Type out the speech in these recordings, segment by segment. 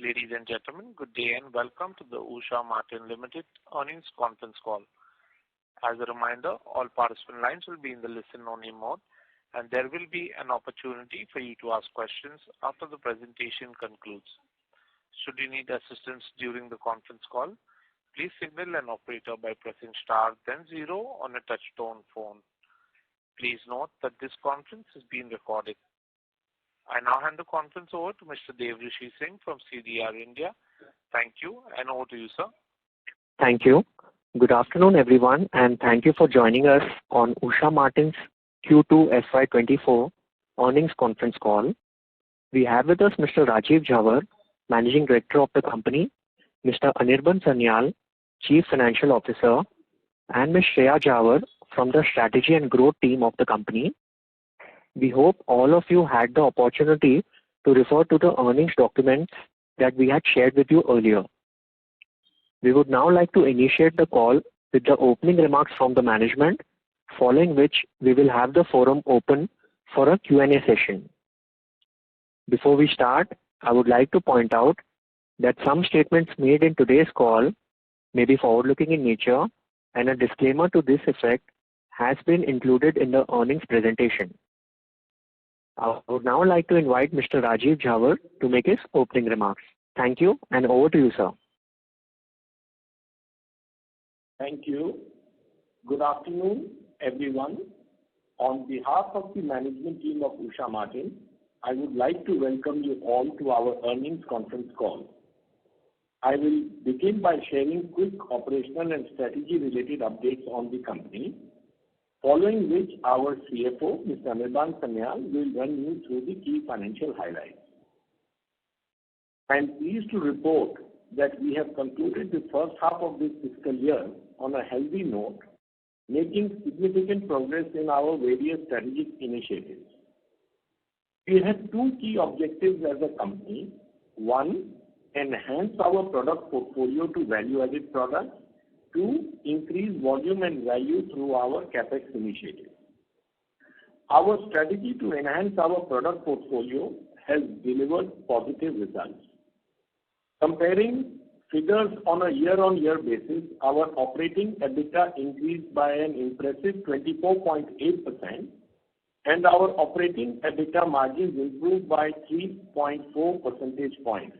Ladies and gentlemen, good day and welcome to the Usha Martin Limited earnings conference call. As a reminder, all participant lines will be in the listen-only mode, and there will be an opportunity for you to ask questions after the presentation concludes. Should you need assistance during the conference call, please signal an operator by pressing star then 0 on a touch-tone phone. Please note that this conference is being recorded. I now hand the conference over to Mr. Devrishi Singh from CDR India. Thank you, and over to you, sir. Thank you. Good afternoon, everyone, and thank you for joining us on Usha Martin's Q2 FY24 earnings conference call. We have with us Mr. Rajiv Jhawar, Managing Director of the company, Mr. Anirban Sanyal, Chief Financial Officer, and Ms. Shreya Jhawar from the Strategy and Growth team of the company. We hope all of you had the opportunity to refer to the earnings documents that we had shared with you earlier. We would now like to initiate the call with the opening remarks from the management, following which we will have the forum open for a Q&A session. Before we start, I would like to point out that some statements made in today's call may be forward-looking in nature, and a disclaimer to this effect has been included in the earnings presentation. I would now like to invite Mr. Rajiv Jhawar to make his opening remarks. Thank you, and over to you, sir. Thank you. Good afternoon, everyone. On behalf of the management team of Usha Martin, I would like to welcome you all to our earnings conference call. I will begin by sharing quick operational and strategy-related updates on the company, following which our CFO, Mr. Anirban Sanyal, will run you through the key financial highlights. I am pleased to report that we have concluded the first half of this fiscal year on a healthy note, making significant progress in our various strategic initiatives. We have two key objectives as a company. One, enhance our product portfolio to value-added products. Two, increase volume and value through our CapEx initiative. Our strategy to enhance our product portfolio has delivered positive results. Comparing figures on a year-on-year basis, our operating EBITDA increased by an impressive 24.8%, and our operating EBITDA margins improved by 3.4 percentage points,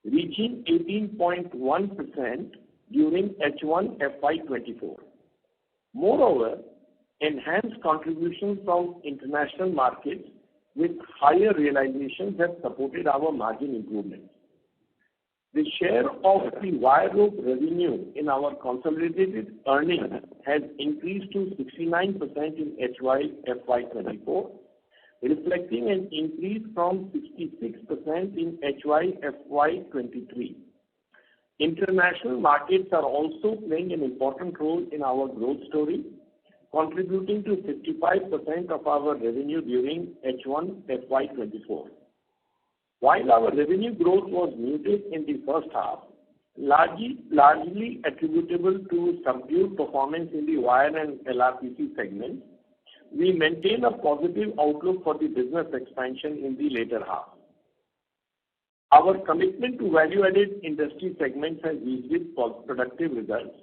reaching 18.1% during H1 FY24. Moreover, enhanced contributions from international markets with higher realizations have supported our margin improvements. The share of the wire rope revenue in our consolidated earnings has increased to 69% in FY24, reflecting an increase from 66% in FY23. International markets are also playing an important role in our growth story, contributing to 55% of our revenue during H1 FY24. While our revenue growth was muted in the first half, largely attributable to subdued performance in the wire and LRPC segments, we maintain a positive outlook for the business expansion in the later half. Our commitment to value-added industry segments has yielded productive results,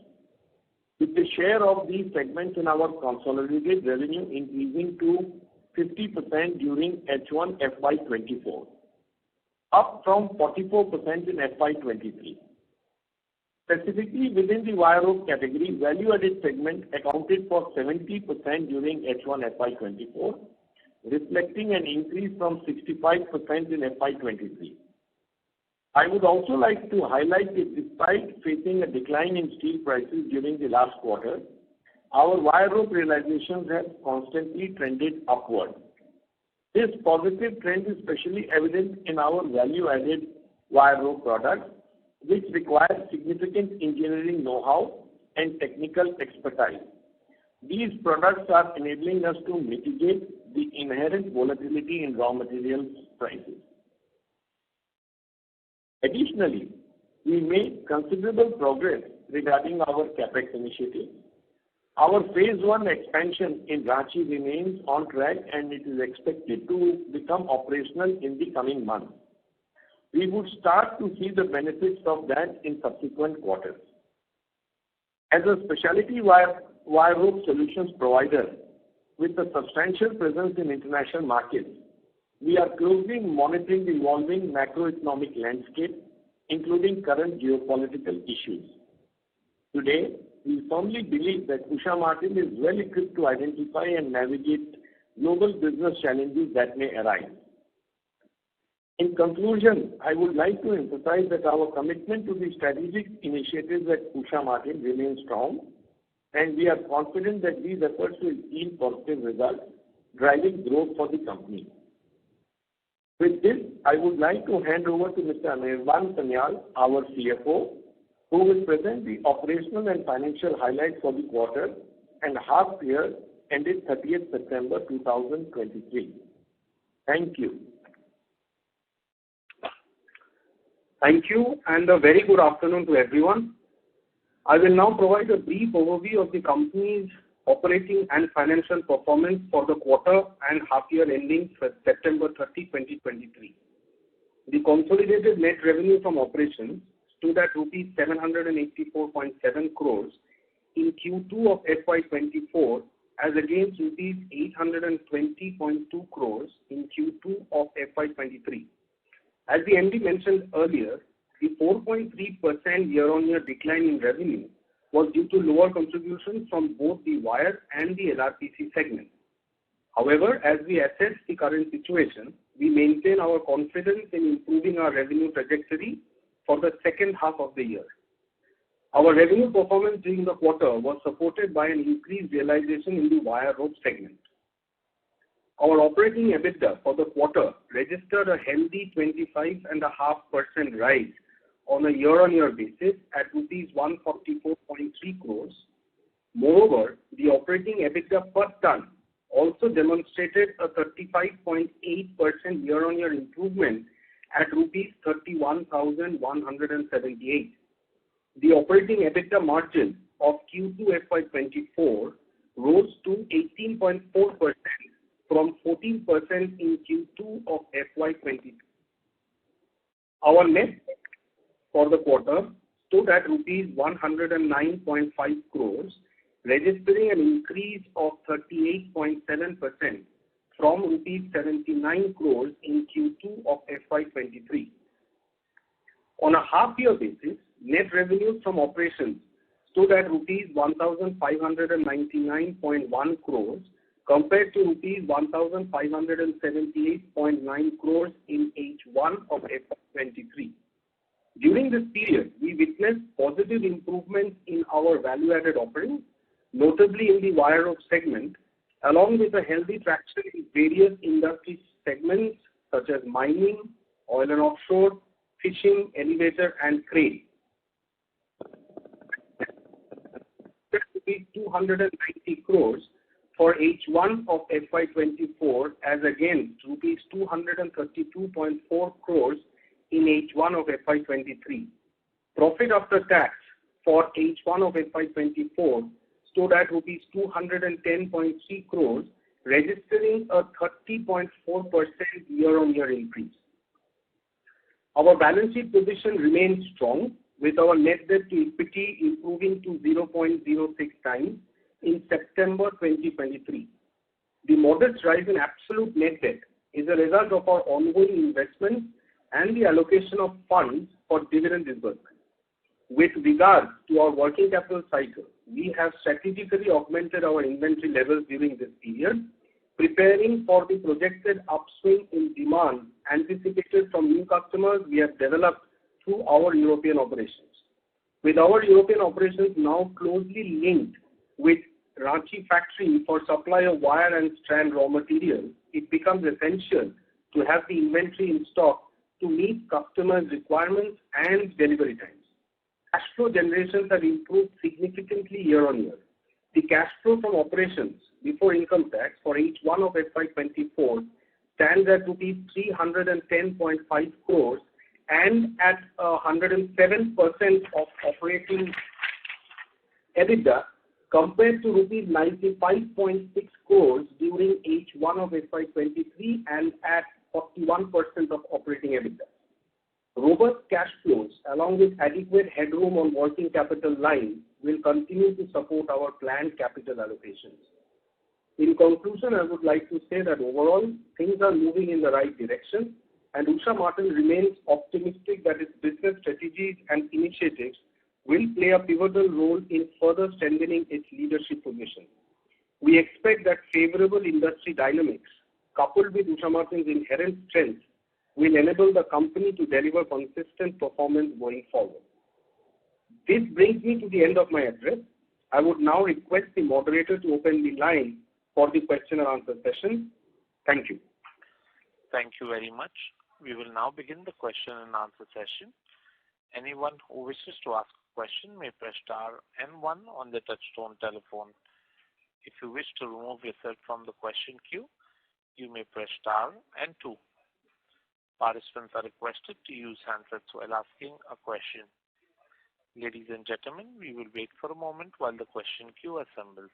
with the share of these segments in our consolidated revenue increasing to 50% during H1 FY24, up from 44% in FY23. Specifically, within the wire rope category, value-added segment accounted for 70% during H1 FY24, reflecting an increase from 65% in FY23. I would also like to highlight that despite facing a decline in steel prices during the last quarter, our wire rope realizations have constantly trended upward. This positive trend is especially evident in our value-added wire rope products, which require significant engineering know-how and technical expertise. These products are enabling us to mitigate the inherent volatility in raw materials prices. Additionally, we made considerable progress regarding our CapEx initiative. Our phase 1 expansion in Ranchi remains on track and it is expected to become operational in the coming months. we would start to see the benefits of that in subsequent quarters. As a specialty wire rope solutions provider with a substantial presence in international markets, we are closely monitoring the evolving macroeconomic landscape, including current geopolitical issues. Today, we firmly believe that Usha Martin is well equipped to identify and navigate global business challenges that may arise. In conclusion, I would like to emphasize that our commitment to the strategic initiatives at Usha Martin remains strong, and we are confident that these efforts will yield positive results, driving growth for the company. With this, I would like to hand over to Mr. Anirban Sanyal, our CFO, who will present the operational and financial highlights for the quarter and half year ended 30th September 2023. Thank you. Thank you, and a very good afternoon to everyone. I will now provide a brief overview of the company's operating and financial performance for the quarter and half year ending September 30, 2023. The consolidated net revenue from operations stood at rupees 784.7 crores in Q2 of FY24 as against rupees 820.2 crores in Q2 of FY23. As the MD mentioned earlier, the 4.3% year-on-year decline in revenue was due to lower contributions from both the wire and the LRPC segment. However, as we assess the current situation, we maintain our confidence in improving our revenue trajectory for the second half of the year. Our revenue performance during the quarter was supported by an increased realization in the wire rope segment. Our operating EBITDA for the quarter registered a healthy 25.5% rise on a year-on-year basis at rupees 144.3 crores. Moreover, the operating EBITDA per ton also demonstrated a 35.8% year-on-year improvement at rupees 31,178. The operating EBITDA margin of Q2 FY24 rose to 18.4% from 14% in Q2 of FY23. Our net for the quarter stood at rupees 109.5 crores, registering an increase of 38.7% from rupees 79 crores in Q2 of FY23. On a half-year basis, net revenues from operations stood at rupees 1,599.1 crores compared to rupees 1,578.9 crores in H1 of FY23. During this period, we witnessed positive improvements in our value-added offerings, notably in the wire rope segment, along with a healthy traction in various industry segments such as mining, oil and offshore, fishing, elevator, and crane. 290 crores for H1 of FY24 as against rupees 232.4 crores in H1 of FY23. Profit after tax for H1 of FY24 stood at rupees 210.3 crores, registering a 30.4% year-on-year increase. Our balance sheet position remains strong, with our net debt to equity improving to 0.06 times in September 2023. The modest rise in absolute net debt is a result of our ongoing investments and the allocation of funds for dividend disbursement. With regard to our working capital cycle, we have strategically augmented our inventory levels during this period, preparing for the projected upswing in demand anticipated from new customers we have developed through our European operations. With our European operations now closely linked with Ranchi factory for supply of wire and strand raw materials, it becomes essential to have the inventory in stock to meet customers' requirements and delivery times. Cash flow generations have improved significantly year-on-year. The cash flow from operations before income tax for H1 of FY24 stands at rupees 310.5 crores and at 107% of operating EBITDA compared to rupees 95.6 crores during H1 of FY23 and at 41% of operating EBITDA. Robust cash flows along with adequate headroom on working capital line will continue to support our planned capital allocations. In conclusion, I would like to say that overall, things are moving in the right direction, and Usha Martin remains optimistic that its business strategies and initiatives will play a pivotal role in further strengthening its leadership position. We expect that favorable industry dynamics, coupled with Usha Martin's inherent strength, will enable the company to deliver consistent performance going forward. This brings me to the end of my address. I would now request the moderator to open the line for the question and answer session. Thank you. Thank you very much. We will now begin the question and answer session. Anyone who wishes to ask a question may press star and 1 on the touchtone telephone. If you wish to remove yourself from the question queue, you may press star and 2. Participants are requested to use handsets while asking a question. Ladies and gentlemen, we will wait for a moment while the question queue assembles.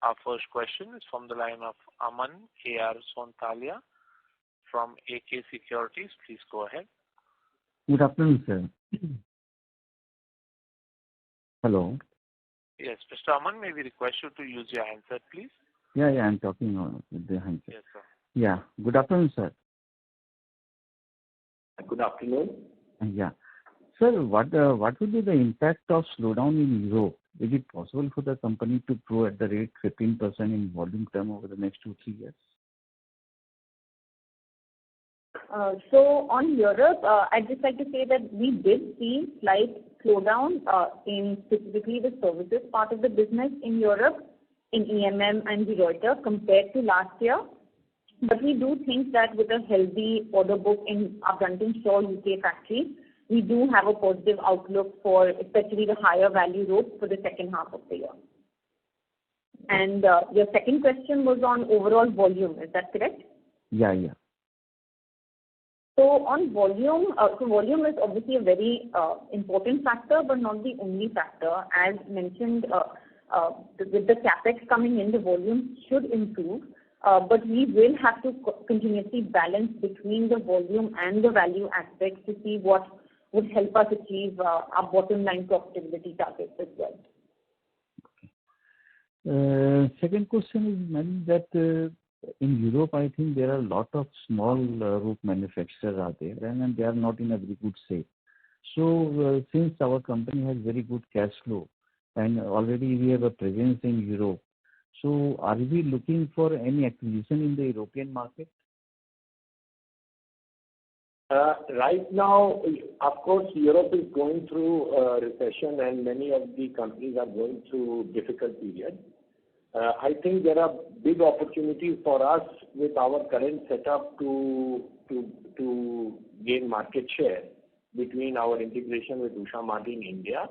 Our first question is from the line of Aman A.R. Sontalia from AK Securities. Please go ahead. Good afternoon, sir. Hello. Yes, Mr. Aman, may we request you to use your handset, please? Yeah, I'm talking with the handset. Yes, sir. Yeah. Good afternoon, sir. Good afternoon. Yeah. Sir, what will be the impact of slowdown in Europe? Is it possible for the company to grow at the rate 15% in volume term over the next 2-3 years? So on Europe, I'd just like to say that we did see slight slowdown in specifically the services part of the business in Europe, in EMM and the Reuters compared to last year. But we do think that with a healthy order book in our Brunton Shaw UK factory, we do have a positive outlook for especially the higher value roads for the second half of the year. And your second question was on overall volume, is that correct? Yeah. So on volume, volume is obviously a very important factor, but not the only factor. As mentioned, with the capex coming in, the volume should improve, but we will have to continuously balance between the volume and the value aspects to see what would help us achieve our bottom line profitability targets as well. Okay. Second question is, ma'am, that in Europe, I think there are a lot of small rope manufacturers out there, and they are not in a very good shape. So since our company has very good cash flow, and already we have a presence in Europe, so are we looking for any acquisition in the European market? Right now, of course, Europe is going through a recession, and many of the companies are going through difficult periods. I think there are big opportunities for us with our current setup to gain market share between our integration with Usha Martin India,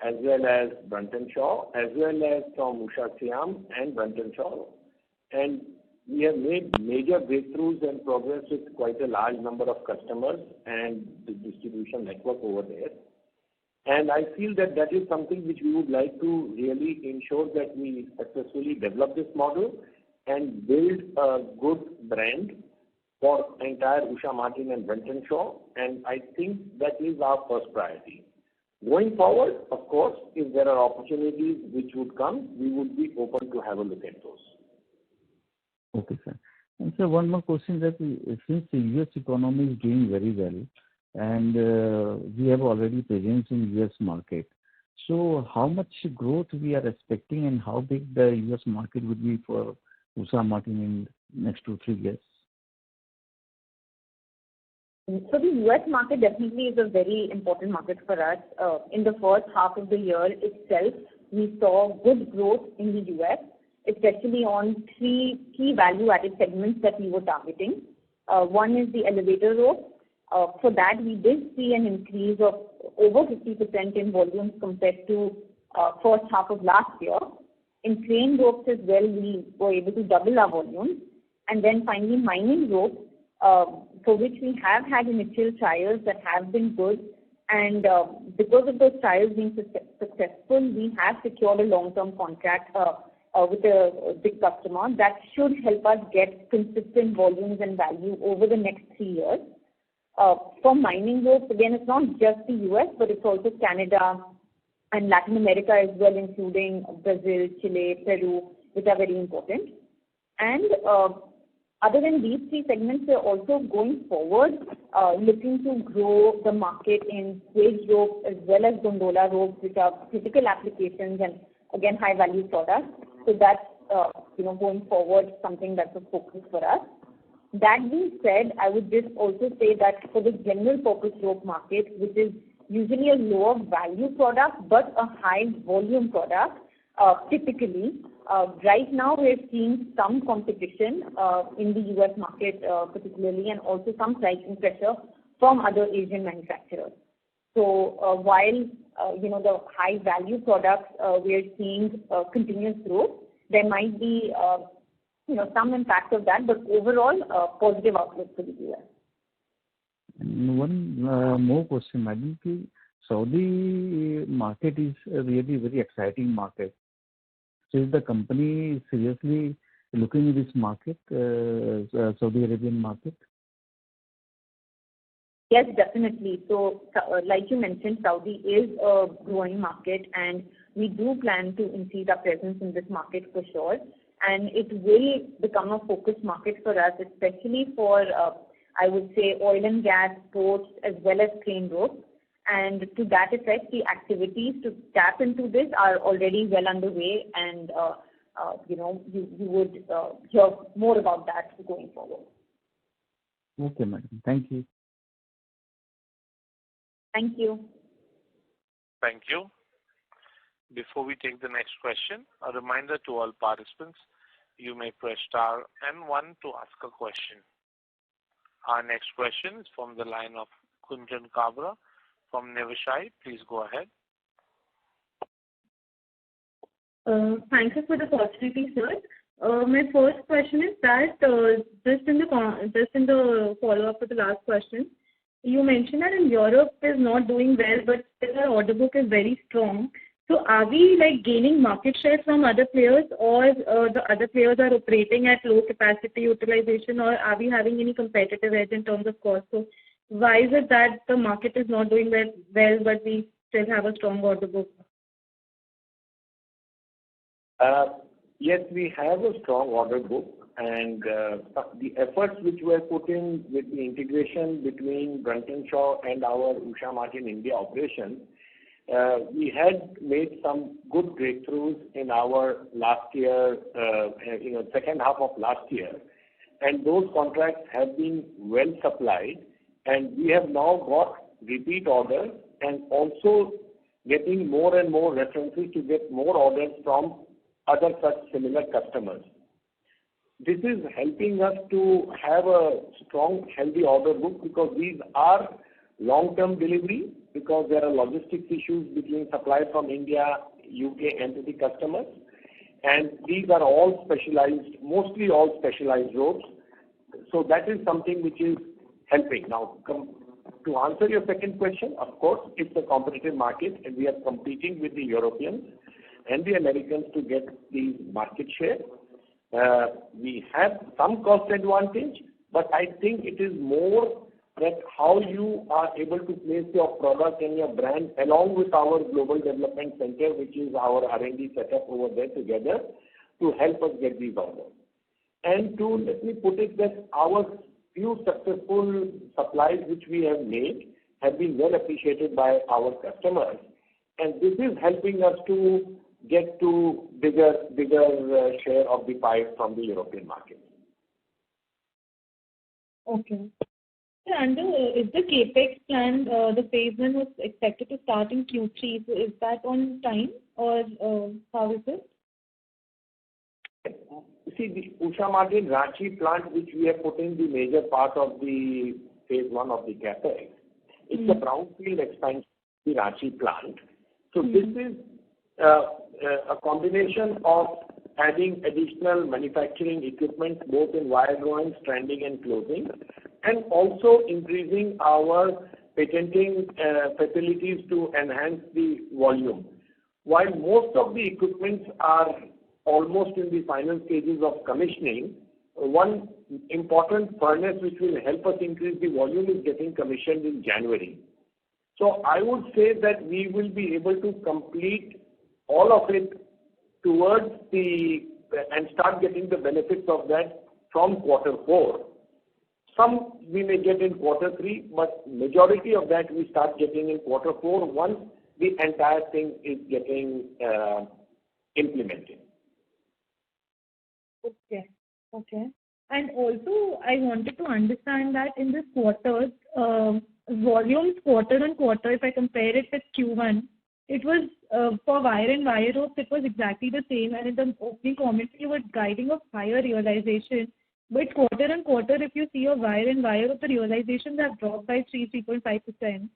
as well as Brunton Shaw, as well as from Usha Siam and Brunton Shaw. And we have made major breakthroughs and progress with quite a large number of customers and the distribution network over there. And I feel that that is something which we would like to really ensure that we successfully develop this model and build a good brand for entire Usha Martin and Brunton Shaw. And I think that is our first priority. Going forward, of course, if there are opportunities which would come, we would be open to have a look at those. Okay, sir. And sir, one more question that since the US economy is doing very well, and we have already presence in US market, so how much growth we are expecting and how big the US market would be for Usha Martin in next 2-3 years? So the US market definitely is a very important market for us. In the first half of the year itself, we saw good growth in the US, especially on 3 key value-added segments that we were targeting. One is the elevator rope. For that, we did see an increase of over 50% in volumes compared to first half of last year. In crane ropes as well, we were able to double our volumes. And then finally, mining ropes, for which we have had initial trials that have been good. And because of those trials being successful, we have secured a long-term contract with a big customer that should help us get consistent volumes and value over the next 3 years. For mining ropes, again, it's not just the US, but it's also Canada and Latin America as well, including Brazil, Chile, Peru, which are very important. And other than these 3 segments, we're also going forward looking to grow the market in swage ropes as well as gondola ropes, which are critical applications and, again, high-value products. So that's, going forward, something that's a focus for us. That being said, I would just also say that for the general purpose rope market, which is usually a lower value product but a high volume product, typically, right now we're seeing some competition in the US market particularly, and also some pricing pressure from other Asian manufacturers. So while the high value products we are seeing continuous growth, there might be some impact of that, but overall positive outlook for the US. One more question, Madam. Saudi market is a really very exciting market. So is the company seriously looking at this market, Saudi Arabian market? Yes, definitely. So like you mentioned, Saudi is a growing market, and we do plan to increase our presence in this market for sure. And it will become a focus market for us, especially for, I would say, oil and gas, ports, as well as crane ropes. And to that effect, the activities to tap into this are already well underway, and you would hear more about that going forward. Okay, madam. Thank you. Thank you. Thank you. Before we take the next question, a reminder to all participants, you may press star and 1 to ask a question. Our next question is from the line of Kunjan Kabra from Niveshaay. Please go ahead. Thank you for the opportunity, sir. My first question is that just in the follow-up to the last question, you mentioned that in Europe is not doing well, but still our order book is very strong. So are we gaining market share from other players, or the other players are operating at low capacity utilization, or are we having any competitive edge in terms of cost? So why is it that the market is not doing well, but we still have a strong order book? Yes, we have a strong order book, and the efforts which were put in with the integration between Brunton Shaw and our Usha Martin India operations, we had made some good breakthroughs in our last year, second half of last year, and those contracts have been well supplied, and we have now got repeat orders and also getting more and more references to get more orders from other such similar customers. This is helping us to have a strong, healthy order book, because these are long-term delivery, because there are logistics issues between supply from India, UK entity customers, and these are all specialized, mostly all specialized ropes. So that is something which is helping. Now, to answer your second question, of course, it's a competitive market, and we are competing with the Europeans and the Americans to get the market share. We have some cost advantage, but I think it is more that how you are able to place your product and your brand along with our Global Development Center, which is our R&D setup over there together, to help us get these orders. And let me put it that our few successful supplies which we have made have been well appreciated by our customers, and this is helping us to get to bigger share of the pie from the European market. Okay. And is the capex plan, the phase 1 was expected to start in Q3, so is that on time, or how is it? See, the Usha Martin Ranchi plant, which we have put in the major part of the phase 1 of the capex, it's a brownfield expansion of the Ranchi plant. So this is a combination of adding additional manufacturing equipment both in wire drawing, stranding and closing, and also increasing our patenting facilities to enhance the volume. While most of the equipments are almost in the final stages of commissioning, one important furnace which will help us increase the volume is getting commissioned in January. So I would say that we will be able to complete all of it towards and start getting the benefits of that from Q4. Some we may get in Q3, but majority of that we start getting in Q4 once the entire thing is getting implemented. Okay. And also, I wanted to understand that in this quarter, volumes quarter-on-quarter, if I compare it with Q1, it was for wire and wire ropes, it was exactly the same. And in the opening commentary, you were guiding of higher realization. But quarter-on-quarter, if you see your wire and wire rope, the realizations have dropped by 3.5%.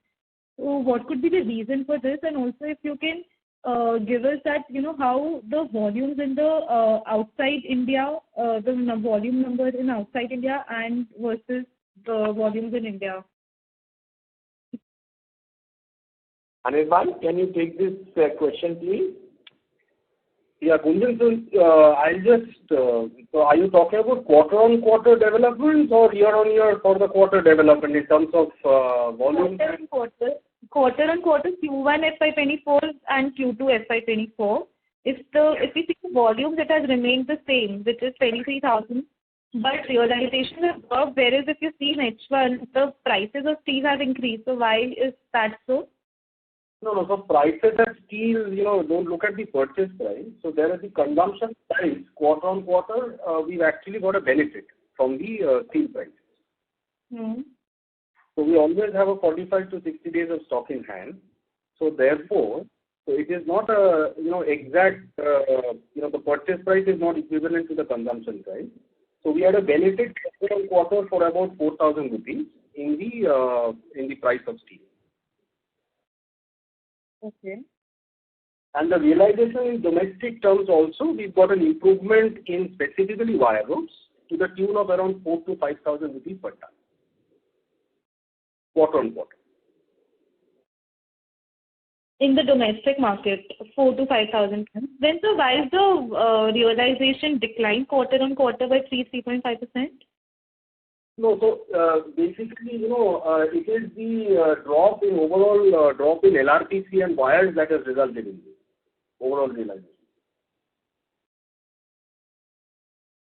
So what could be the reason for this? And also, if you can give us that, how the volumes in the outside India, the volume number in outside India and versus the volumes in India. Anirban, can you take this question, please? Yeah, Gunjan, I'll just, so are you talking about quarter-on-quarter developments or year-on-year for the quarter development in terms of volume? Quarter-on-quarter, Q1 FY24 and Q2 FY24. If we see the volumes, it has remained the same, which is 23,000, but realization has dropped, whereas if you see in H1, the prices of steel have increased. So why is that so? No. So prices of steel, don't look at the purchase price. So there is the consumption price. Quarter-on-quarter, we've actually got a benefit from the steel prices. So we always have a 45 to 60 days of stock in hand. So therefore, it is not a, exact, the purchase price is not equivalent to the consumption price. So we had a benefit quarter for about 4,000 rupees in the price of steel. Okay. And the realization in domestic terms also, we've got an improvement in specifically wire ropes to the tune of around 4,000 to 5,000 rupees per ton. Quarter-on-quarter. In the domestic market, 4,000 to 5,000 tons. Then, so why is the realization decline quarter-on-quarter by 3.5%? No, so basically, it is the drop in overall drop in LRPC and wires that has resulted in this overall realization.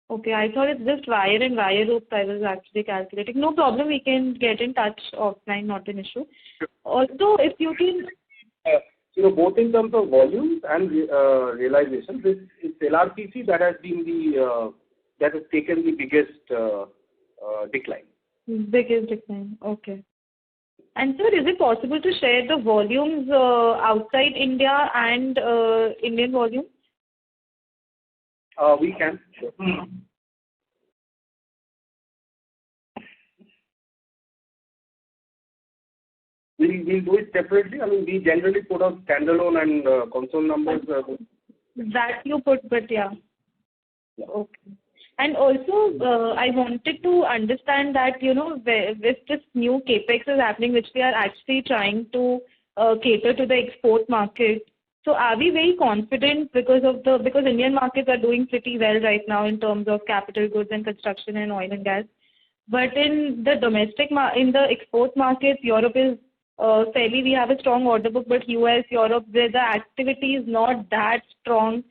Okay, I thought it's just wire and wire ropes I was actually calculating. No problem, we can get in touch offline, not an issue. Also, if you can... both in terms of volumes and realization, it's LRPC that has been that has taken the biggest decline. Biggest decline, okay. And sir, is it possible to share the volumes outside India and Indian volumes? We can. Sure. We'll do it separately. I mean, we generally put out standalone and console numbers. That you put, but yeah. Okay. And also, I wanted to understand that, with this new capex is happening, which we are actually trying to cater to the export market. So are we very confident because Indian markets are doing pretty well right now in terms of capital goods and construction and oil and gas. But in the in the export markets, Europe is fairly, we have a strong order book, but US, Europe, where the activity is not that strong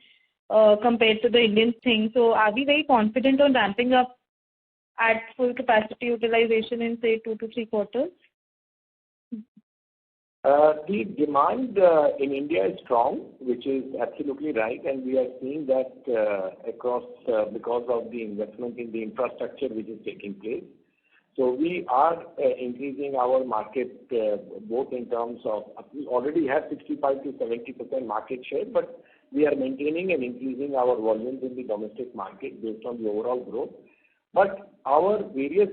compared to the Indian thing. So are we very confident on ramping up at full capacity utilization in, say, 2 to 3 quarters? The demand in India is strong, which is absolutely right, and we are seeing that across because of the investment in the infrastructure which is taking place. So we are increasing our market both in terms of, we already have 65 to 70% market share, but we are maintaining and increasing our volumes in the domestic market based on the overall growth. But our various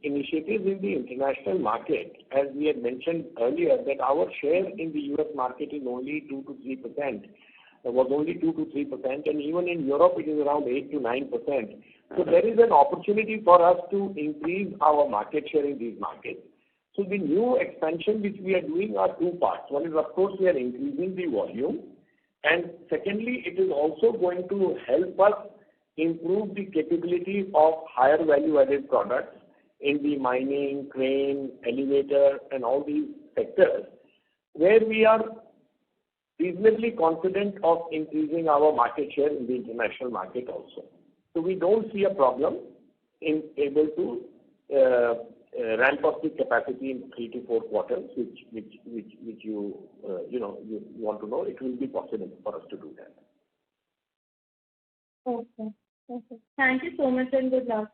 initiatives in the international market, as we had mentioned earlier, that our share in the US market is only 2 to 3%. was only 2 to 3%, and even in Europe it is around 8 to 9%. So there is an opportunity for us to increase our market share in these markets. So the new expansion which we are doing are two parts. One is, of course, we are increasing the volume, and secondly, it is also going to help us improve the capability of higher value-added products in the mining, crane, elevator, and all these sectors, where we are reasonably confident of increasing our market share in the international market also. So we don't see a problem in able to ramp up the capacity in 3 to 4 quarters, which you want to know. It will be possible for us to do that. Okay. Okay. Thank you so much and good luck.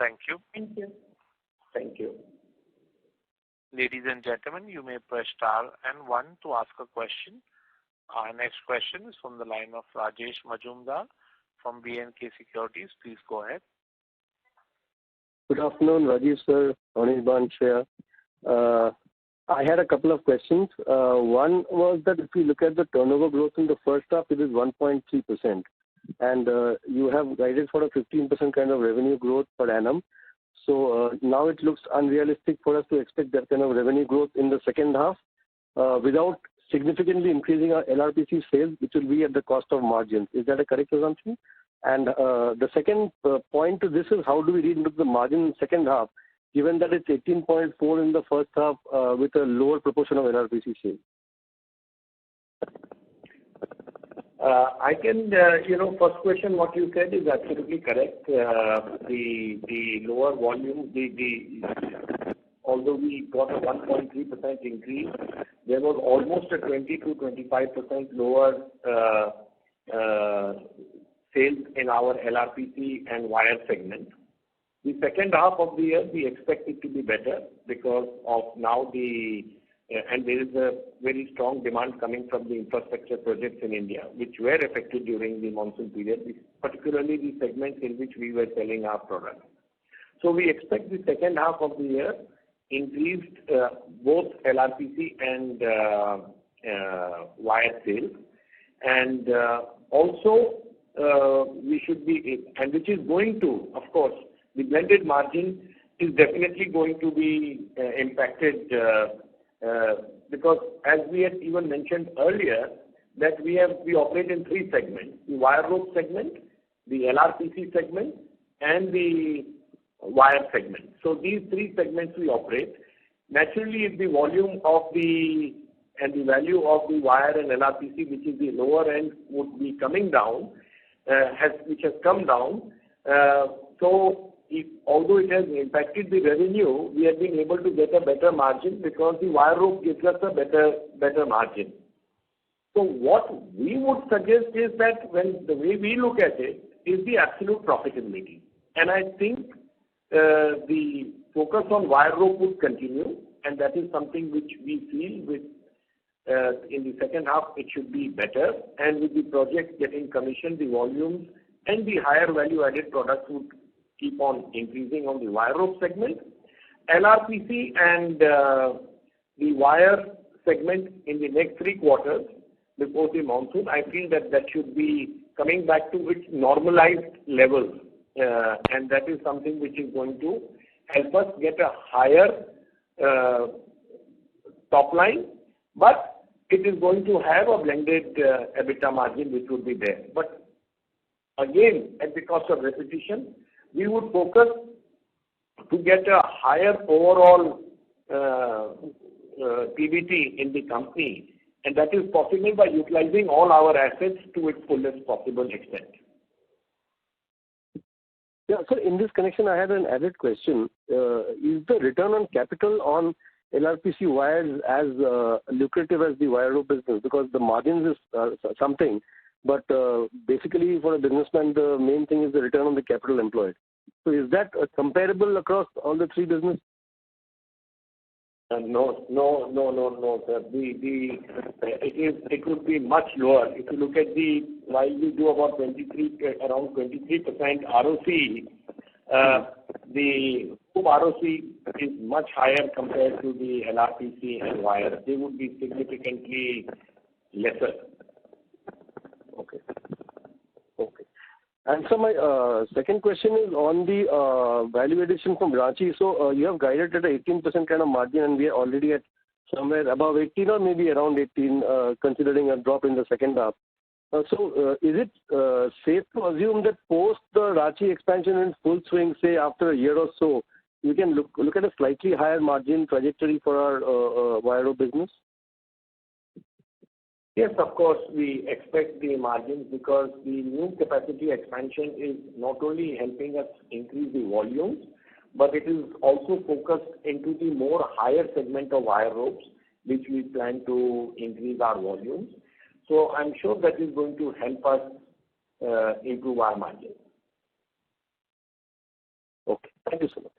Thank you. Thank you. Thank you. Ladies and gentlemen, you may press star and 1 to ask a question. Our next question is from the line of Rajesh Majumdar from B&K Securities. Please go ahead. Good afternoon, Rajesh sir, Anirban, Shreya. I had a couple of questions. One was that if you look at the turnover growth in the first half, it is 1.3%. And you have guided for a 15% kind of revenue growth per annum. So now it looks unrealistic for us to expect that kind of revenue growth in the second half without significantly increasing our LRPC sales, which will be at the cost of margins. Is that a correct assumption? And the second point to this is, how do we read into the margin in the second half, given that it's 18.4 in the first half with a lower proportion of LRPC sales? I can, first question, what you said is absolutely correct. The lower volume, although we got a 1.3% increase, there was almost a 20 to 25% lower sales in our LRPC and wire segment. The second half of the year, we expect it to be better because of now and there is a very strong demand coming from the infrastructure projects in India, which were affected during the monsoon period, particularly the segments in which we were selling our products. So we expect the second half of the year increased both LRPC and wire sales. And also, we should be, and which is going to, of course, the blended margin is definitely going to be impacted because, as we had even mentioned earlier, that we operate in 3 segments: the wire rope segment, the LRPC segment, and the wire segment. So these 3 segments we operate. Naturally, if the volume of the value of the wire and LRPC, which is the lower end, would be coming down, which has come down. So although it has impacted the revenue, we have been able to get a better margin because the wire rope gives us a better margin. So what we would suggest is that the way we look at it is the absolute profitability. And I think the focus on wire rope would continue, and that is something which we feel in the second half it should be better. And with the project getting commissioned, the volumes and the higher value-added products would keep on increasing on the wire rope segment. LRPC and the wire segment in the next 3 quarters before the monsoon, I feel that should be coming back to its normalized levels. And that is something which is going to help us get a higher top line, but it is going to have a blended EBITDA margin which would be there. But again, at the cost of repetition, we would focus to get a higher overall PBT in the company, and that is possible by utilizing all our assets to its fullest possible extent. Yeah, so in this connection, I had an added question. Is the return on capital on LRPC wires as lucrative as the wire rope business? Because the margins is something, but basically for a businessman, the main thing is the return on the capital employed. So is that comparable across all the 3 businesses? No, sir. It would be much lower. If you look at while we do about around 23% ROC, the ROC is much higher compared to the LRPC and wire. They would be significantly lesser. Okay. Okay. And so my second question is on the value addition from Ranchi. So you have guided at an 18% kind of margin, and we are already at somewhere above 18 or maybe around 18, considering a drop in the second half. So is it safe to assume that post the Ranchi expansion in full swing, say after a year or so, we can look at a slightly higher margin trajectory for our wire rope business? Yes, of course, we expect the margins because the new capacity expansion is not only helping us increase the volumes, but it is also focused into the more higher segment of wire ropes, which we plan to increase our volumes. So I'm sure that is going to help us improve our margins. Okay. Thank you so much.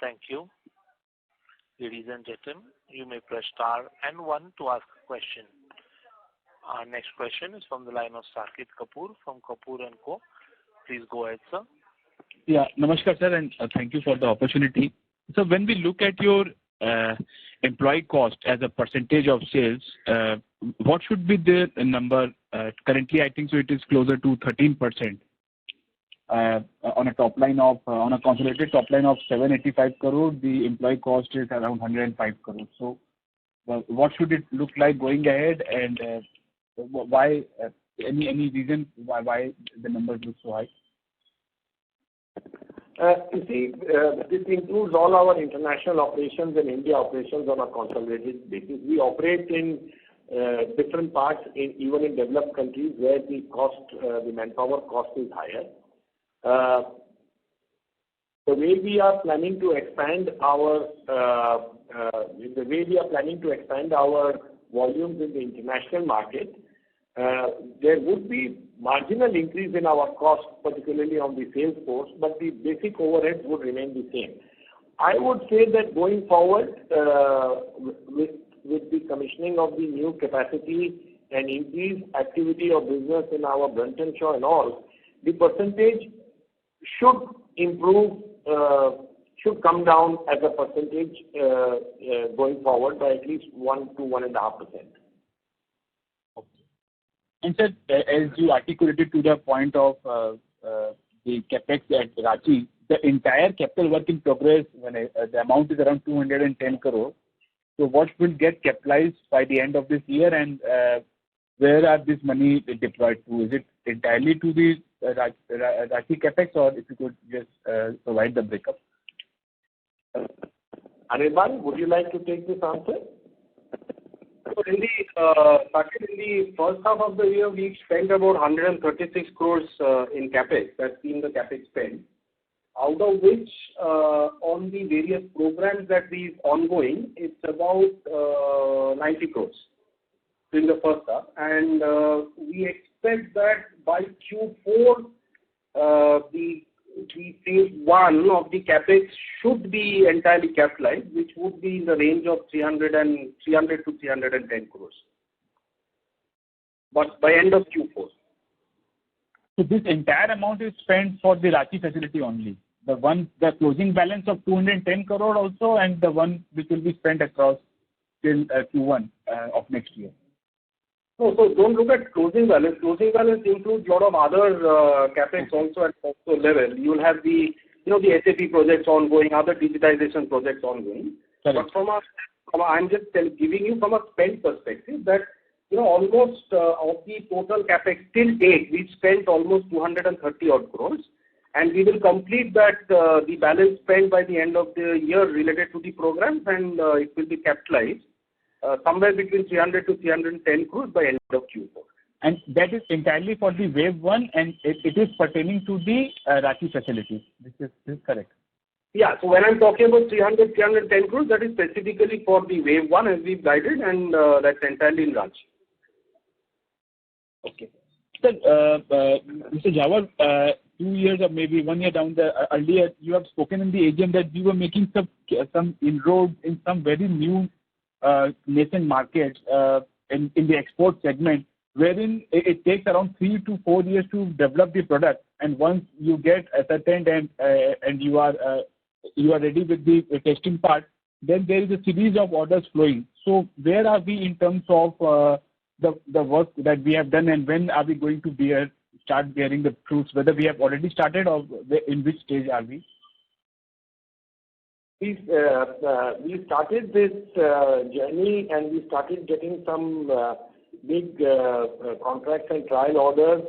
Thank you. Ladies and gentlemen, you may press star and 1 to ask a question. Our next question is from the line of Saket Kapoor from Kapoor & Co. Please go ahead, sir. Yeah, namaskar, sir, and thank you for the opportunity. So when we look at your employee cost as a percentage of sales, what should be the number? Currently, I think so it is closer to 13%. On a top line of on a consolidated top line of 785 crore, the employee cost is around 105 crore. So, what should it look like going ahead, and why? Any reason why the numbers look so high? You see, this includes all our international operations and India operations on a consolidated basis. We operate in different parts, even in developed countries where the cost, the manpower cost is higher. The way we are planning to expand our volumes in the international market, there would be marginal increase in our cost, particularly on the sales force, but the basic overheads would remain the same. I would say that going forward, with the commissioning of the new capacity and increased activity of business in our Brunton Shaw and all, the percentage should improve, should come down as a percentage going forward by at least 1 to 1.5%. And sir, as you articulated to the point of the capex at Ranchi, the entire capital work in progress, when the amount is around 210 crore. So what will get capitalized by the end of this year, and where are this money deployed to? Is it entirely to the Ranchi capex, or if you could just provide the breakup? Anirban, would you like to take this answer? So in the first half of the year, we spent about 136 crores in capex. That's been the capex spend. Out of which, on the various programs that we've ongoing, it's about 90 crores in the first half. And we expect that by Q4, the phase 1 of the capex should be entirely capitalized, which would be in the range of 300 to 310 crores. But by end of Q4. So this entire amount is spent for the Ranchi facility only. The closing balance of 210 crore also, and the one which will be spent across till Q1 of next year. So don't look at closing balance. Closing balance includes a lot of other capex also at also level. You will have the the SAP projects ongoing, other digitization projects ongoing. Correct. But I'm just giving you from a spend perspective that almost of the total capex till date, we've spent almost 230 odd crores, and we will complete that the balance spent by the end of the year related to the programs, and it will be capitalized somewhere between 300 to 310 crores by end of Q4. And that is entirely for the wave 1, and it is pertaining to the Ranchi facility. This is correct. Yeah, so when I'm talking about 310 crores, that is specifically for the wave 1 as we've guided, and that's entirely in Ranchi. Okay. Sir, Mr. Jawar, 2 years or maybe 1 year down the earlier, you have spoken in the AGM that you were making some inroads in some very new nascent markets in the export segment, wherein it takes around 3 to 4 years to develop the product, and once you get ascertained and you are ready with the testing part, then there is a series of orders flowing. So where are we in terms of the work that we have done, and when are we going to start bearing the fruits, whether we have already started or in which stage are we? We started this journey, and we started getting some big contracts and trial orders,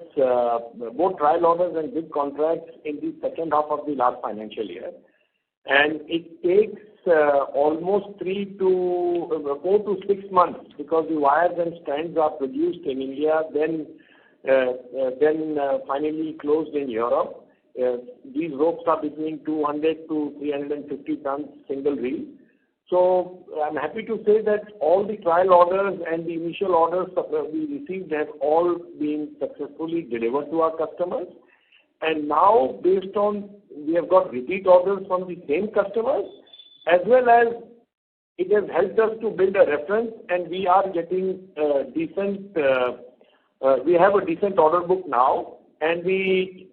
both trial orders and big contracts in the second half of the last financial year. And it takes almost 4 to 6 months, because the wires and strands are produced in India, then finally closed in Europe. These ropes are between 200 to 350 tons single reel. So I'm happy to say that all the trial orders and the initial orders we received have all been successfully delivered to our customers. And now, based on, we have got repeat orders from the same customers, as well as it has helped us to build a reference, and we are getting we have a decent order book now, and the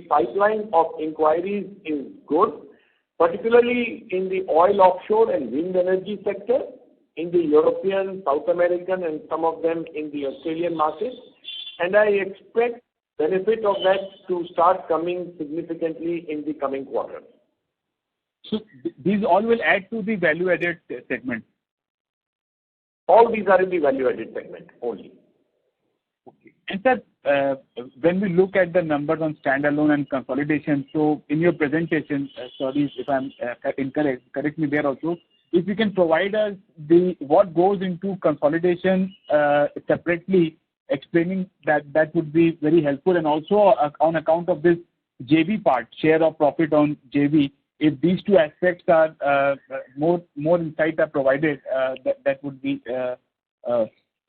pipeline of inquiries is good, particularly in the oil offshore and wind energy sector, in the European, South American, and some of them in the Australian market. And I expect benefit of that to start coming significantly in the coming quarters. So these all will add to the value-added segment? All these are in the value-added segment only. Okay. And sir, when we look at the numbers on standalone and consolidation, so in your presentation, sorry if I'm incorrect, correct me there also, if you can provide us what goes into consolidation separately, explaining that would be very helpful, and also on account of this JV part, share of profit on JV, if these two aspects are more insight are provided, that would be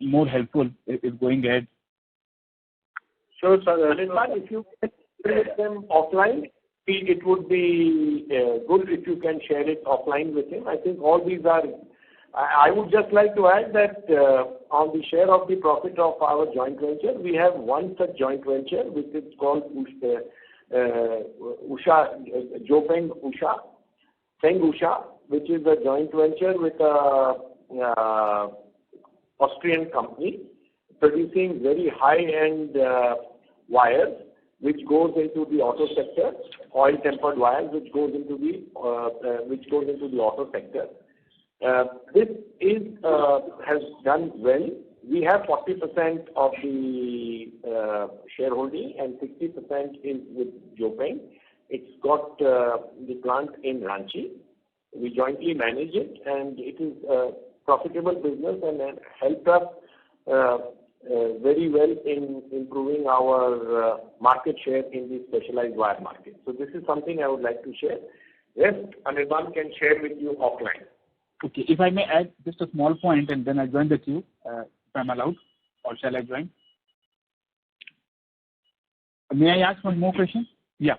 more helpful if going ahead. Sure, sir. If you can share them offline, it would be good if you can share it offline with him. I think all these are. I would just like to add that on the share of the profit of our joint venture, we have one such joint venture which is called Usha, Jopeng Usha, Feng Usha, which is a joint venture with a Austrian company producing very high-end wires, which goes into the auto sector, oil-tempered wires, which goes into the auto sector. This has done well. We have 40% of the shareholding, and 60% is with Jopeng. It's got the plant in Ranchi. We jointly manage it, and it is a profitable business and helped us very well in improving our market share in the specialized wire market. So this is something I would like to share. Rest, Anirban can share with you offline. Okay, if I may add just a small point, and then I join the queue, if I'm allowed, or shall I join? May I ask one more question? Yeah.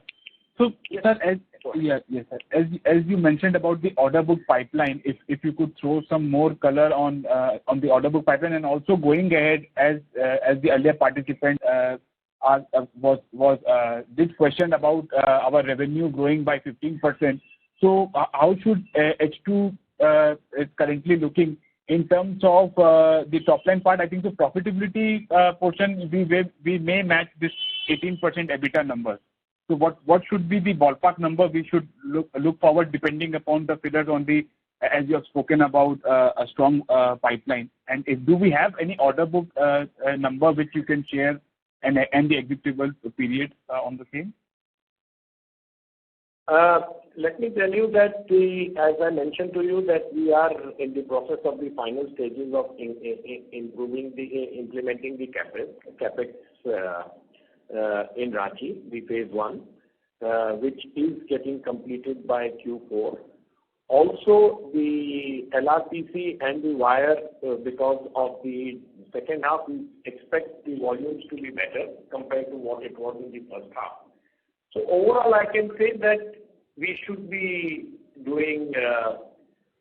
So, yes. Sir, yes, sir. As you mentioned about the order book pipeline, if you could throw some more color on the order book pipeline, and also going ahead, as the earlier participant did question about our revenue growing by 15%. So, how should H2 is currently looking in terms of the top line part? I think the profitability portion, we may match this 18% EBITDA number. So what should be the ballpark number we should look forward, depending upon the figures on the, as you have spoken about, a strong pipeline? And do we have any order book number which you can share, and the executable period on the same? Let me tell you that as I mentioned to you, that we are in the process of the final stages of implementing the capex in Ranchi, the phase 1, which is getting completed by Q4. Also, the LRPC and the wire, because of the second half, we expect the volumes to be better compared to what it was in the first half. So overall, I can say that we should be doing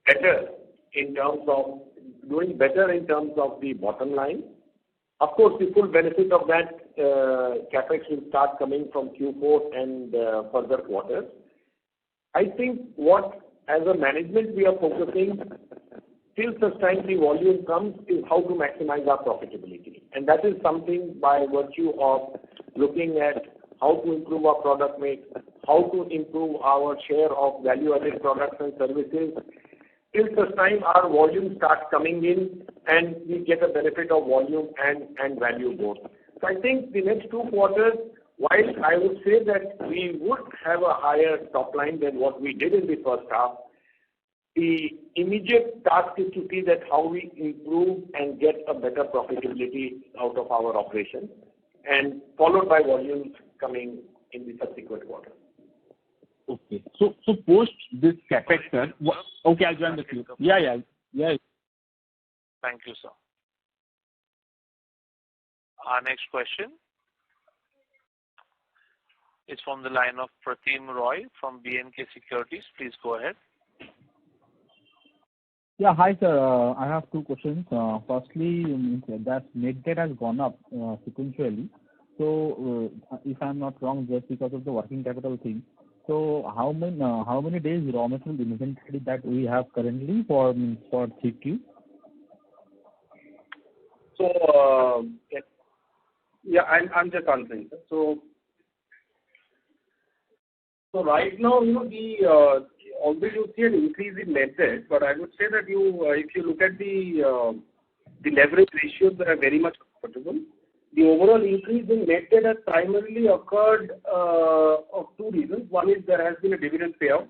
better in terms of the bottom line. Of course, the full benefit of that capex will start coming from Q4 and further quarters. I think what as a management, we are focusing till such time the volume comes is how to maximize our profitability. And that is something by virtue of looking at how to improve our product mix, how to improve our share of value-added products and services. Till such time our volume starts coming in and we get a benefit of volume and value both. So I think the next 2 quarters, while I would say that we would have a higher top line than what we did in the first half, the immediate task is to see that how we improve and get a better profitability out of our operations, and followed by volumes coming in the subsequent quarter. Okay. So post this capex, sir. Okay, I'll join the queue. Yeah. Thank you, sir. Our next question is from the line of Pratim Roy from B&K Securities. Please go ahead. Yeah, hi sir. I have 2 questions. Firstly, that net debt has gone up sequentially. So, if I'm not wrong, just because of the working capital thing. So, how many days raw material inventory that we have currently for 3Q? So, yeah, I'm just answering. So right now, although you see an increase in net debt, but I would say that if you look at the leverage ratios, that are very much comfortable. The overall increase in net debt has primarily occurred of 2 reasons. One is there has been a dividend payout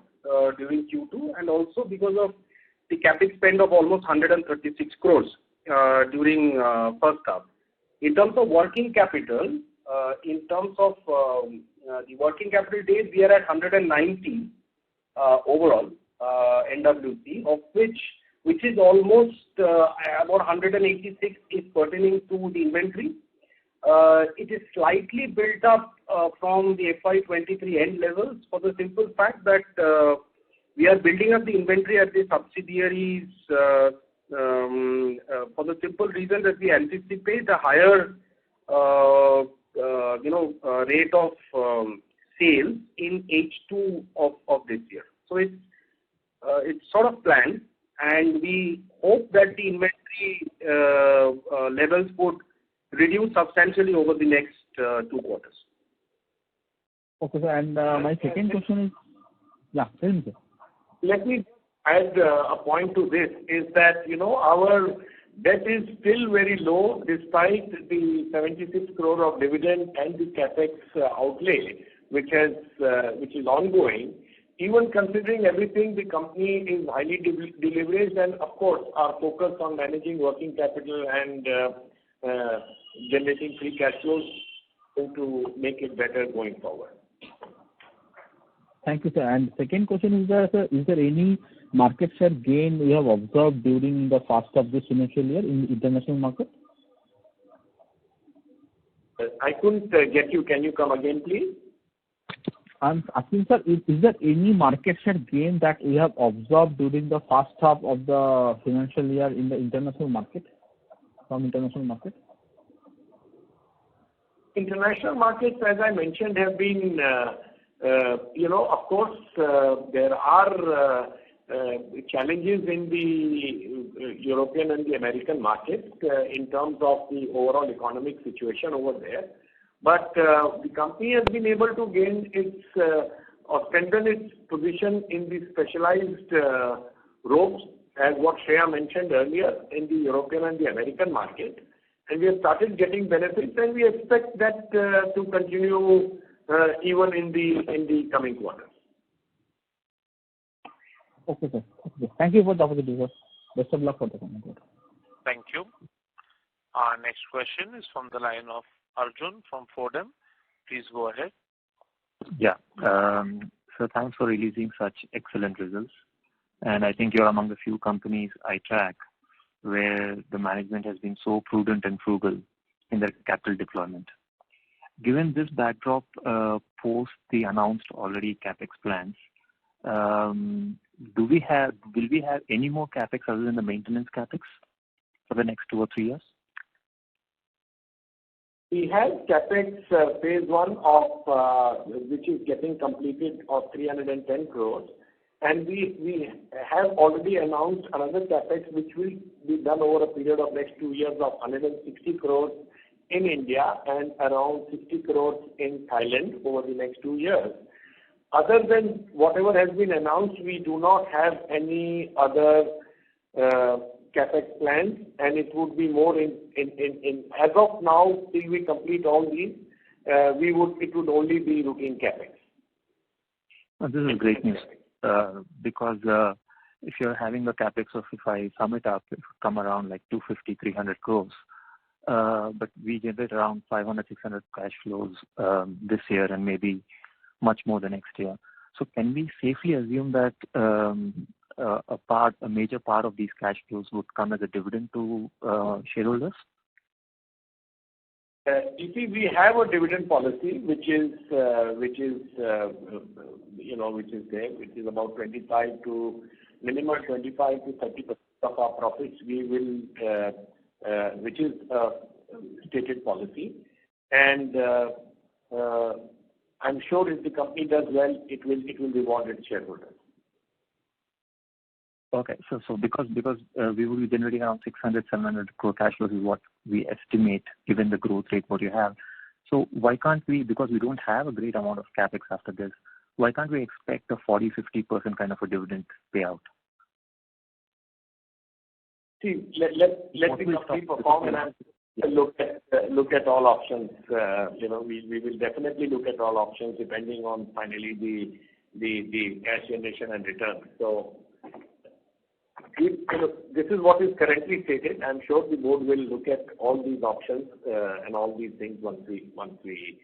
during Q2, and also because of the capex spend of almost 136 crores during first half. In terms of working capital, in terms of the working capital days, we are at 190 overall NWC, of which is almost about 186 is pertaining to the inventory. It is slightly built up from the FY23 end levels for the simple fact that we are building up the inventory at the subsidiaries for the simple reason that we anticipate a higher rate of sales in H2 of this year. So it's sort of planned, and we hope that the inventory levels would reduce substantially over the next 2 quarters. Okay, sir. And my second question is, yeah, tell me, sir. Let me add a point to this, is that, our debt is still very low despite the 76 crore of dividend and the capex outlay, which is ongoing. Even considering everything, the company is highly deleveraged, and of course, our focus on managing working capital and generating free cash flows to make it better going forward. Thank you, sir. And second question is, sir, is there any market share gain we have observed during the first of this financial year in the international market? I couldn't get you. Can you come again, please? I'm asking, sir, is there any market share gain that we have observed during the first half of the financial year in the international market, from international market? International markets, as I mentioned, have been, of course, there are challenges in the European and the American market in terms of the overall economic situation over there. But the company has been able to gain or strengthen its position in the specialized ropes, as what Shreya mentioned earlier, in the European and the American market. And we have started getting benefits, and we expect that to continue even in the coming quarters. Okay, sir. Okay. Thank you for the opportunity, sir. Best of luck for the coming quarter. Thank you. Our next question is from the line of Arjun from Fordham. Please go ahead. Yeah. So thanks for releasing such excellent results. And I think you're among the few companies I track where the management has been so prudent and frugal in their capital deployment. Given this backdrop, post the announced already capex plans, will we have any more capex other than the maintenance capex for the next 2 or 3 years? We have capex phase 1 of which is getting completed of 310 crores, And we have already announced another capex which will be done over a period of next 2 years of 160 crores in India and around 60 crores in Thailand over the next 2 years. Other than whatever has been announced, we do not have any other capex plans, and it would be more in as of now, till we complete all these, it would only be routine capex. This is great news, because if you're having a capex of, if I sum it up, it would come around like 250, 300 crores. But we generate around 500, 600 cash flows this year and maybe much more the next year. So can we safely assume that a major part of these cash flows would come as a dividend to shareholders? You see, we have a dividend policy which is there, which is about 25 to minimum 25 to 30% of our profits. We will, which is a stated policy, and I'm sure if the company does well, it will reward its shareholders. Okay, so because we will be generating around 600, 700 crore cash flows is what we estimate given the growth rate what you have. So why can't we, because we don't have a great amount of capex after this, why can't we expect a 40-50% kind of a dividend payout? See, let the company perform and look at all options. We will definitely look at all options depending on finally the cash generation and return. So this is what is currently stated. I'm sure the board will look at all these options and all these things once we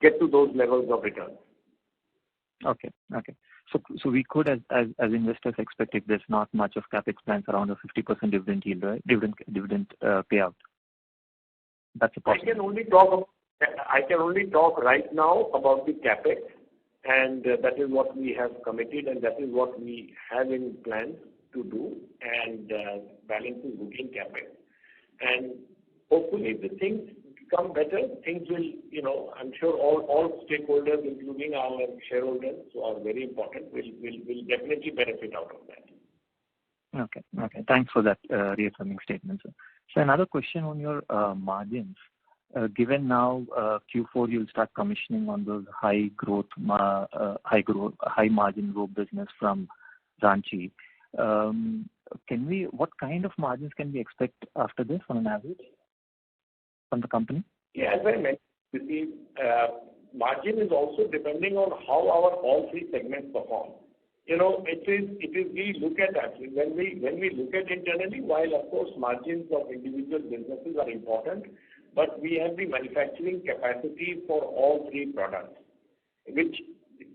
get to those levels of return. Okay. So we could, as investors, expect if there's not much of capex plans around a 50% dividend yield, right? Dividend payout. That's a possibility. I can only talk right now about the capex, and that is what we have committed, and that is what we have in plans to do, and balance is routine capex. And hopefully, if the things become better, things will, I'm sure all stakeholders, including our shareholders, who are very important, will definitely benefit out of that. Okay. Thanks for that reaffirming statement, sir. So another question on your margins. Given now Q4 you'll start commissioning on those high margin rope business from Ranchi. What kind of margins can we expect after this on an average from the company? Yeah, as I mentioned, you see, margin is also depending on how our all three segments perform. We look at that. When we look at internally, while of course margins of individual businesses are important, but we have the manufacturing capacity for all three products, which,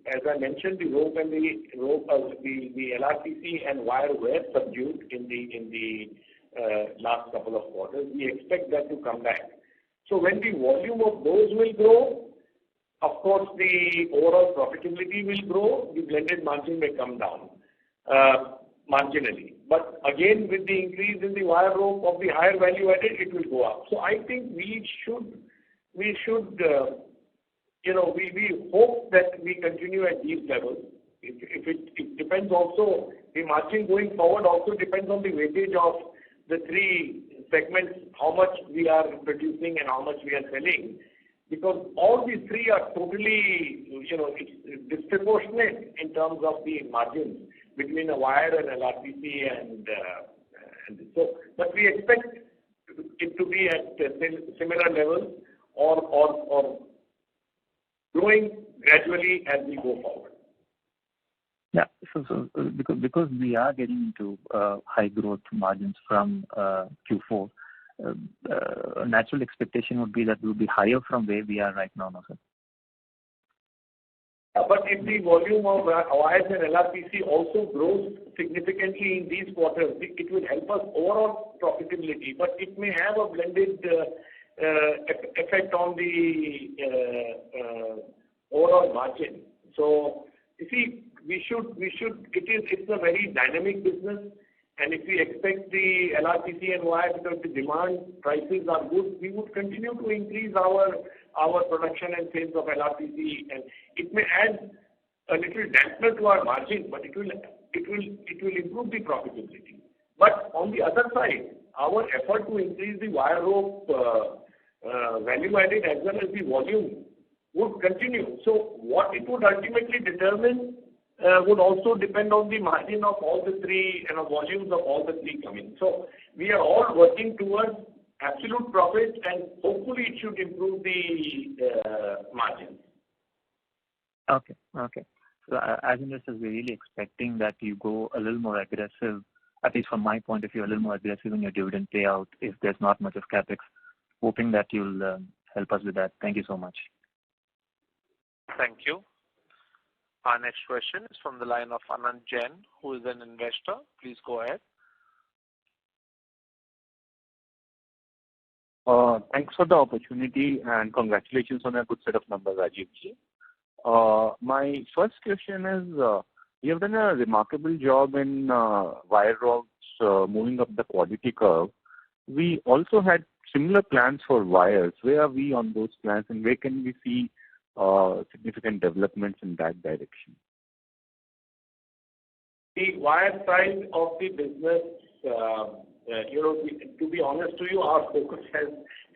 as I mentioned, the rope and the LRPC and wire were subdued in the last couple of quarters. We expect that to come back. So when the volume of those will grow, of course the overall profitability will grow. The blended margin may come down marginally. But again, with the increase in the wire rope of the higher value added, it will go up. So I think we hope that we continue at these levels. It depends also, the margin going forward also depends on the weightage of the three segments, how much we are producing and how much we are selling. Because all these three are totally, disproportionate in terms of the margins between a wire and LRPC and so. But we expect it to be at similar levels or growing gradually as we go forward. Yeah. So because we are getting into high growth margins from Q4, a natural expectation would be that we will be higher from where we are right now, no, sir? But if the volume of wires and LRPC also grows significantly in these quarters, it will help us overall profitability, but it may have a blended effect on the overall margin. So you see, it's a very dynamic business, and if we expect the LRPC and wire because the demand prices are good, we would continue to increase our production and sales of LRPC, and it may add a little dampener to our margin, but it will improve the profitability. But on the other side, our effort to increase the wire rope value added as well as the volume would continue. So what it would ultimately determine would also depend on the margin of all the three and volumes of all the three coming. So we are all working towards absolute profit, and hopefully it should improve the margins. Okay. So as investors, we're really expecting that you go a little more aggressive, at least from my point of view, a little more aggressive in your dividend payout if there's not much of capex. Hoping that you'll help us with that. Thank you so much. Thank you. Our next question is from the line of Anand Jain, who is an investor. Please go ahead. Thanks for the opportunity and congratulations on a good set of numbers, Rajivji. My first question is, you have done a remarkable job in wire ropes moving up the quality curve. We also had similar plans for wires. Where are we on those plans, and where can we see significant developments in that direction? The wire side of the business, to be honest to you, our focus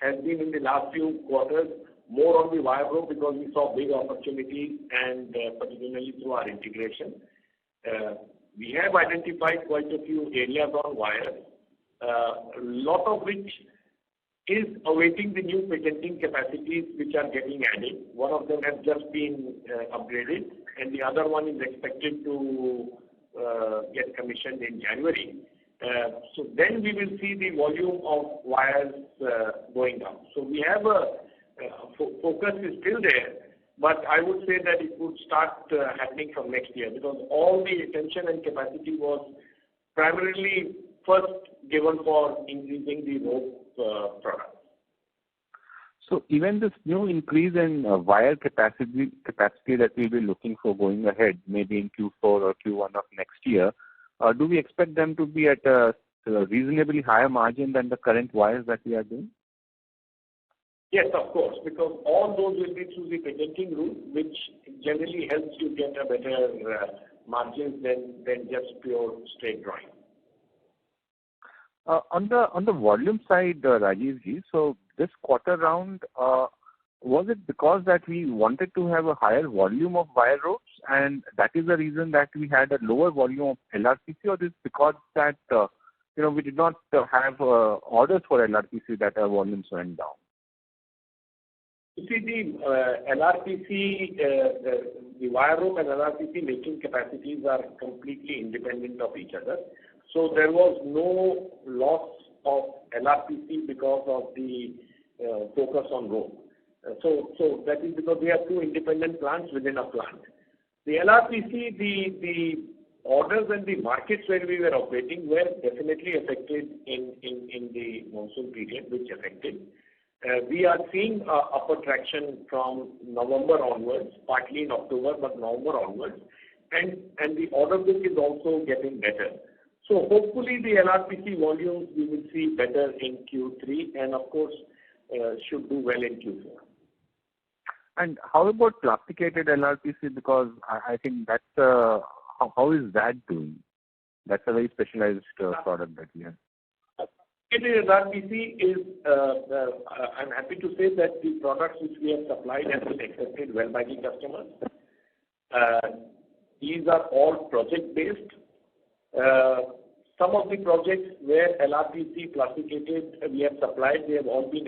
has been in the last few quarters more on the wire rope because we saw big opportunities and particularly through our integration. We have identified quite a few areas on wires, a lot of which is awaiting the new patenting capacities which are getting added. One of them has just been upgraded, and the other one is expected to get commissioned in January. So then we will see the volume of wires going down. So we have focus is still there, but I would say that it would start happening from next year because all the attention and capacity was primarily first given for increasing the rope product. So even this new increase in wire capacity that we'll be looking for going ahead, maybe in Q4 or Q1 of next year, do we expect them to be at a reasonably higher margin than the current wires that we are doing? Yes, of course, because all those will be through the patenting route, which generally helps you get a better margins than just pure straight drawing. On the volume side, Rajivji, so this quarter round, was it because that we wanted to have a higher volume of wire ropes, and that is the reason that we had a lower volume of LRPC, or is it because that we did not have orders for LRPC that our volumes went down? You see, the LRPC, the wire rope and LRPC making capacities are completely independent of each other. So there was no loss of LRPC because of the focus on rope. So that is because we have two independent plants within a plant. The LRPC, the orders and the markets where we were operating were definitely affected in the monsoon period, which affected. We are seeing upper traction from November onwards, partly in October, but November onwards, and the order book is also getting better. So hopefully the LRPC volumes we will see better in Q3 and of course should do well in Q4. And how about plasticated LRPC? Because I think that's how is that doing? That's a very specialized product that we have. LRPC is, I'm happy to say that the products which we have supplied have been accepted well by the customers. These are all project-based. Some of the projects where LRPC plasticated we have supplied, they have all been,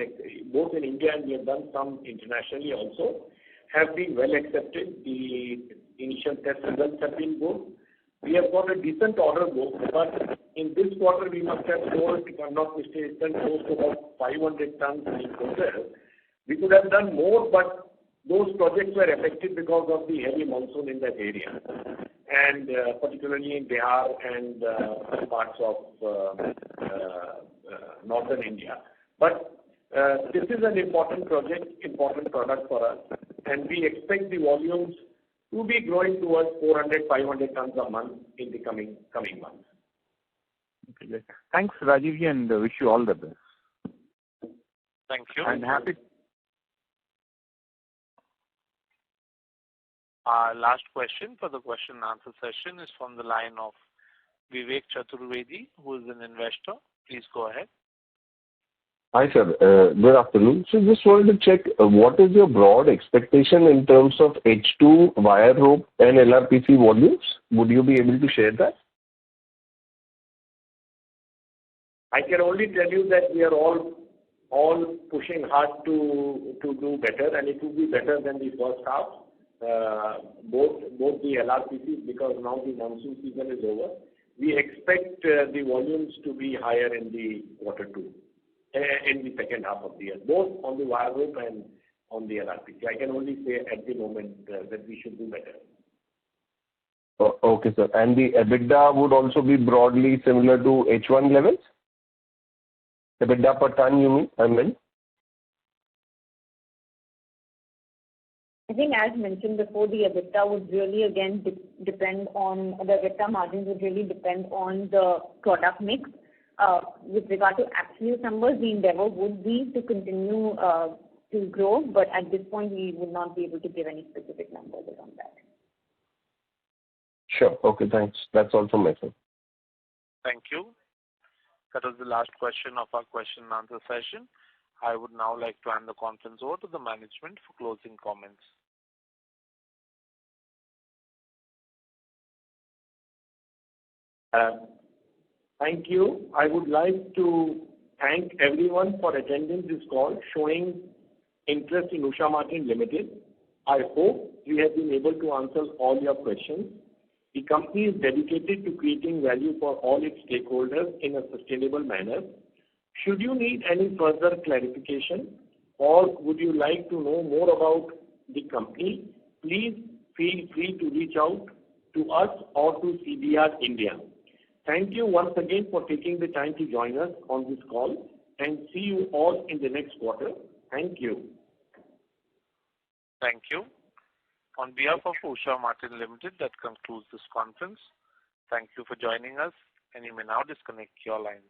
both in India and we have done some internationally also, have been well accepted. The initial test results have been good. We have got a decent order book, but in this quarter we must have sold, if I'm not mistaken, close to about 500 tons in total. We could have done more, but those projects were affected because of the heavy monsoon in that area, and particularly in Bihar and parts of northern India. But this is an important project, important product for us, and we expect the volumes to be growing towards 400-500 tons a month in the coming months. Okay. Thanks, Rajivji, and wish you all the best. Thank you. And happy. Our last question for the question and answer session is from the line of Vivek Chaturvedi, who is an investor. Please go ahead. Hi, sir. Good afternoon. So just wanted to check what is your broad expectation in terms of H2 wire rope and LRPC volumes? Would you be able to share that? I can only tell you that we are all pushing hard to do better, and it will be better than the first half. Both the LRPCs, because now the monsoon season is over. We expect the volumes to be higher in the quarter two, in the second half of the year, both on the wire rope and on the LRPC. I can only say at the moment that we should do better. Okay, sir. And the EBITDA would also be broadly similar to H1 levels? EBITDA per ton, you mean? I meant. I think as mentioned before, the EBITDA would really again depend on the EBITDA margins would really depend on the product mix. With regard to absolute numbers, the endeavor would be to continue to grow, but at this point we would not be able to give any specific numbers around that. Sure. Okay, thanks. That's all from my side. Thank you. That was the last question of our question and answer session. I would now like to hand the conference over to the management for closing comments. Thank you. I would like to thank everyone for attending this call, showing interest in Usha Martin Limited. I hope we have been able to answer all your questions. The company is dedicated to creating value for all its stakeholders in a sustainable manner. Should you need any further clarification or would you like to know more about the company, please feel free to reach out to us or to CDR India. Thank you once again for taking the time to join us on this call, and see you all in the next quarter. Thank you. Thank you. On behalf of Usha Martin Limited, that concludes this conference. Thank you for joining us, and you may now disconnect your lines.